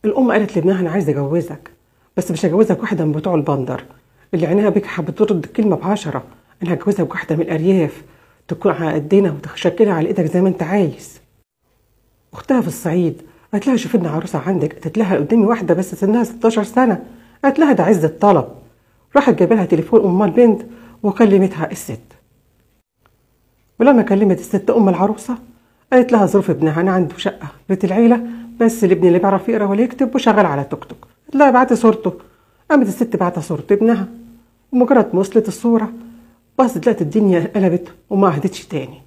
الام قالت لابنها انا عايزه اجوزك، بس مش هجوزك واحده من بتوع البندر اللي عينيها بك حابه ترد الكلمه ب10. انا هجوزك بواحده من الارياف تكون على قدنا وتشكلها على ايدك زي ما انت عايز. اختها في الصعيد قالت لها شوف لنا عروسه عندك. قالت لها قدامي واحده بس سنها 16 سنه. قالت لها ده عز الطلب. راحت جايبه لها تليفون ام البنت وكلمتها الست. ولما كلمت الست ام العروسه قالت لها ظروف ابنها، انا عنده شقه بيت العيله بس الابن اللي بيعرف يقرا ولا يكتب وشغال على توك توك. قالت لها ابعتي صورته. قامت الست بعتها صوره ابنها، ومجرد ما وصلت الصوره بصت لقت الدنيا قلبت وما عهدتش تاني.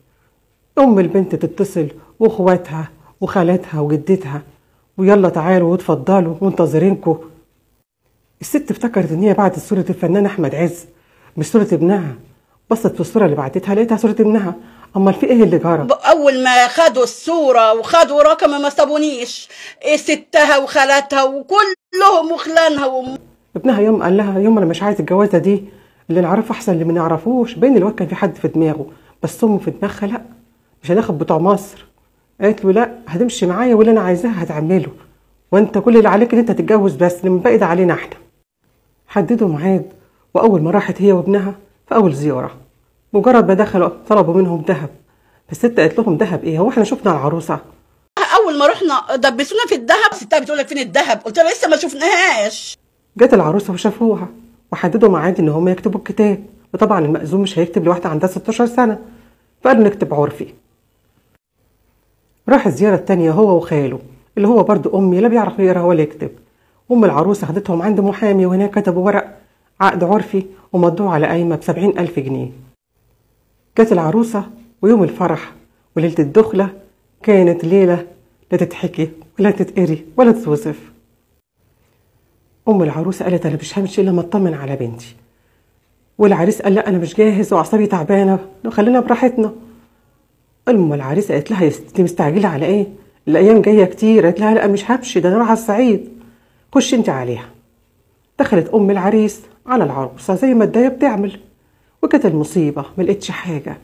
ام البنت تتصل واخواتها وخالاتها وجدتها ويلا تعالوا واتفضلوا منتظرينكم. الست افتكرت ان هي بعتت صوره الفنان احمد عز مش صوره ابنها. بصت في الصوره اللي بعتتها لقيتها صوره ابنها. امال في ايه اللي جرى؟ اول ما خدوا الصوره وخدوا رقم ما سابونيش، ستها وخالاتها وكلهم وخلانها ابنها يوم قال لها يوم انا مش عايز الجوازه دي، اللي نعرفه احسن اللي ما نعرفوش. باين الواد كان في حد في دماغه، بس امه في دماغها لا مش هناخد بتوع مصر. قالت له لا هتمشي معايا واللي انا عايزاه هتعمله، وانت كل اللي عليك ان انت تتجوز بس، اللي باقي ده علينا احنا. حددوا ميعاد، واول ما راحت هي وابنها في اول زياره مجرد ما دخلوا طلبوا منهم ذهب. فالست قالت لهم ذهب ايه؟ هو احنا شفنا العروسه؟ اول ما رحنا دبسونا في الذهب. ستها بتقول لك فين الذهب؟ قلت لها لسه ما شفناهاش. جت العروسه وشافوها وحددوا ميعاد ان هم يكتبوا الكتاب، وطبعا المأذون مش هيكتب لواحده عندها 16 سنه، فقالوا نكتب عرفي. راح الزياره التانيه هو وخاله اللي هو برضو امي لا بيعرف يقرا ولا يكتب. ام العروسه خدتهم عند محامي وهناك كتبوا ورق عقد عرفي ومضوه على قايمه ب70,000 جنيه. جت العروسه ويوم الفرح وليله الدخله كانت ليله لا تتحكي ولا تتقري ولا تتوصف. ام العروسه قالت انا مش همشي الا ما اطمن على بنتي، والعريس قال لا انا مش جاهز واعصابي تعبانه خلينا براحتنا. ام العريس قالت لها يا ستي مستعجله على ايه؟ الايام جايه كتير. قالت لها لا مش همشي، ده انا رايحه الصعيد، خش انت عليها. دخلت ام العريس على العروسه زي ما الدايه بتعمل، وكانت المصيبه ما لقيتش حاجه.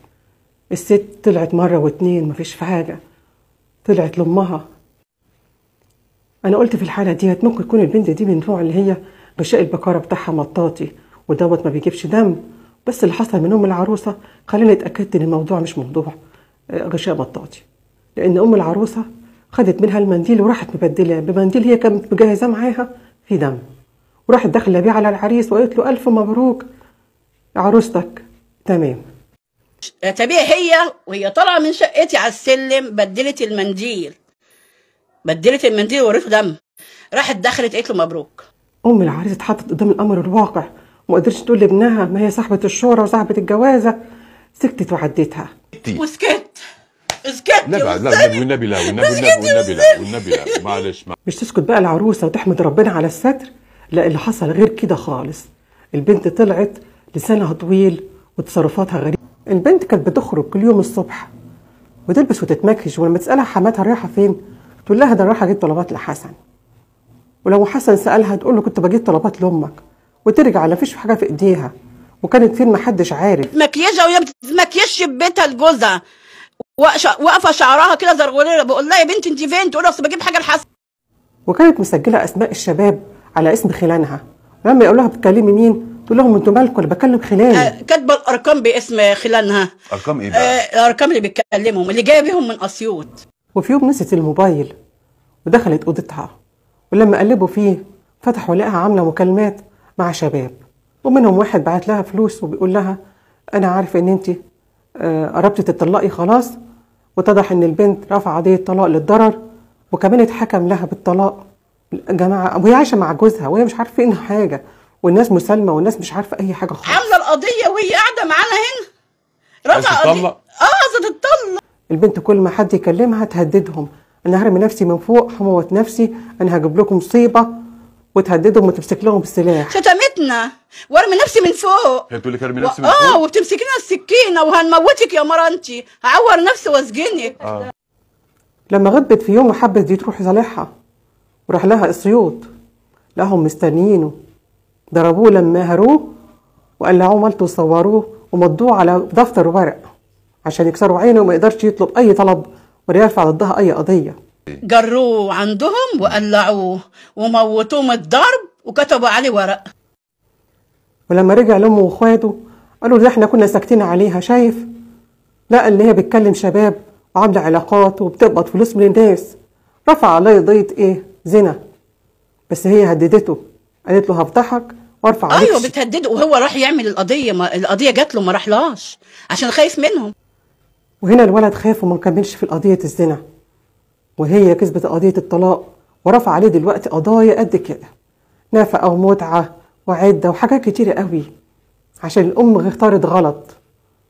الست طلعت مره واتنين مفيش في حاجه. طلعت لامها. انا قلت في الحاله ديت ممكن تكون البنت دي من النوع اللي هي غشاء البكاره بتاعها مطاطي ودوت ما بيجيبش دم. بس اللي حصل من ام العروسه خلاني اتاكدت ان الموضوع مش موضوع غشاء مطاطي، لان ام العروسه خدت منها المنديل وراحت مبدله بمنديل هي كانت مجهزاه معاها في دم، وراحت داخله بيه على العريس وقالت له الف مبروك عروستك تمام. طبيعي هي وهي طالعه من شقتي على السلم بدلت المنديل ووريته دم. راحت دخلت قالت له مبروك. ام العريس اتحطت قدام الامر الواقع وما قدرتش تقول لابنها ما هي صاحبه الشورى وصاحبه الجوازه. سكتت وعديتها وسكت لا والنبي لا والنبي لا معلش. مش تسكت بقى العروسه وتحمد ربنا على الستر، لا اللي حصل غير كده خالص. البنت طلعت لسانها طويل وتصرفاتها غريبه. البنت كانت بتخرج كل يوم الصبح وتلبس وتتمكش، ولما تسالها حماتها رايحه فين تقول لها ده رايحه اجيب طلبات لحسن. ولو حسن سالها تقول له كنت بجيب طلبات لامك، وترجع لا فيش حاجه في ايديها. وكانت فين محدش عارف. مكياجها وهي بتمكيش بيتها لجوزها، واقفه شعرها كده زرغوليه. بقول لها يا بنتي انت فين؟ تقول اصل بجيب حاجه لحسن. وكانت مسجله اسماء الشباب على اسم خلانها، لما يقول لها بتكلمي مين تقول لهم انتوا مالكم انا بكلم خلاني. كاتبه الارقام باسم خلانها. ارقام ايه بقى؟ الارقام اللي بتكلمهم اللي جايه بيهم من اسيوط. وفي يوم نسيت الموبايل ودخلت اوضتها، ولما قلبوا فيه فتحوا لقاها عامله مكالمات مع شباب، ومنهم واحد بعت لها فلوس وبيقول لها انا عارف ان انت قربتي تطلقي خلاص. واتضح ان البنت رفع قضيه طلاق للضرر، وكمان اتحكم لها بالطلاق. جماعه وهي عايشه مع جوزها وهي مش عارفه انها حاجه، والناس مسالمه والناس مش عارفه اي حاجه خالص. عامله القضيه وهي قاعده معانا هنا رفع قضيه. عايزه تطلق. البنت كل ما حد يكلمها تهددهم انا هرمي نفسي من فوق هموت نفسي انا هجيب لكم مصيبه، وتهددهم وتمسك لهم بالسلاح. شتمتنا وارمي نفسي من فوق. هي بتقول لك ارمي نفسي من فوق وبتمسكي لنا السكينه وهنموتك يا مرة انت، هعور نفسي واسجنك. لما غبت في يوم وحبت دي تروح يصالحها وراح لها اسيوط، لقاهم مستنيينه. ضربوه لما هروه وقلعوه مالته وصوروه ومضوه على دفتر ورق عشان يكسروا عينه وما يقدرش يطلب اي طلب ولا يرفع ضدها اي قضيه. جروه عندهم وقلعوه وموتوه من الضرب وكتبوا عليه ورق. ولما رجع لامه واخواته قالوا ده احنا كنا ساكتين عليها، شايف؟ لا، اللي هي بتكلم شباب وعامله علاقات وبتقبض فلوس من الناس، رفع عليه قضيه ايه؟ زنا. بس هي هددته، قالت له هفضحك وارفع عليك. ايوه بتهدده، وهو راح يعمل القضيه، ما القضيه جات له ما راحلاش عشان خايف منهم. وهنا الولد خاف وما كملش في قضيه الزنا، وهي كسبت قضيه الطلاق ورفع عليه دلوقتي قضايا قد كده، نفقه ومتعه وعده وحاجات كتيره قوي، عشان الام اختارت غلط،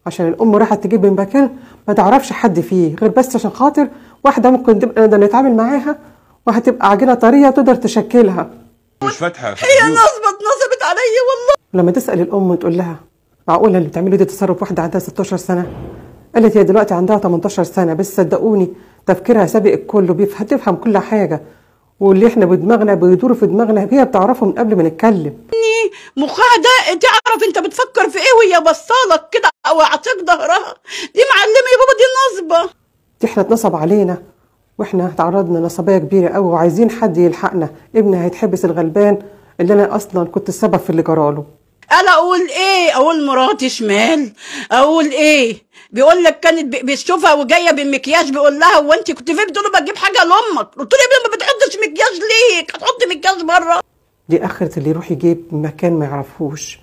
عشان الام راحت تجيب من مكان ما تعرفش حد فيه غير بس عشان خاطر واحده ممكن تبقى نقدر نتعامل معاها وهتبقى عجينه طريه تقدر تشكلها. مش فاتحه هي نصبت عليا والله. لما تسال الام وتقول لها معقوله اللي بتعمله دي تصرف واحده عندها 16 سنه؟ قالت هي دلوقتي عندها 18 سنه، بس صدقوني تفكيرها سابق الكل، هتفهم كل حاجه، واللي احنا بدماغنا بيدور في دماغنا هي بتعرفه من قبل ما نتكلم. مخها ده تعرف انت بتفكر في ايه وهي بصالك كده او اعطيك ظهرها. دي معلمه يا بابا، دي نصبه، دي احنا اتنصب علينا واحنا تعرضنا نصبيه كبيره قوي، وعايزين حد يلحقنا. ابني هيتحبس الغلبان اللي انا اصلا كنت السبب في اللي جراله. انا اقول ايه؟ اقول مراتي شمال؟ اقول ايه؟ بيقول لك كانت بتشوفها وجايه بالمكياج، بيقول لها هو انت كنت فين؟ بتقول له بجيب حاجه لامك. قلت له يا ابني ما بتحطش مكياج ليك، هتحط مكياج بره. دي اخرة اللي يروح يجيب مكان ما يعرفوش.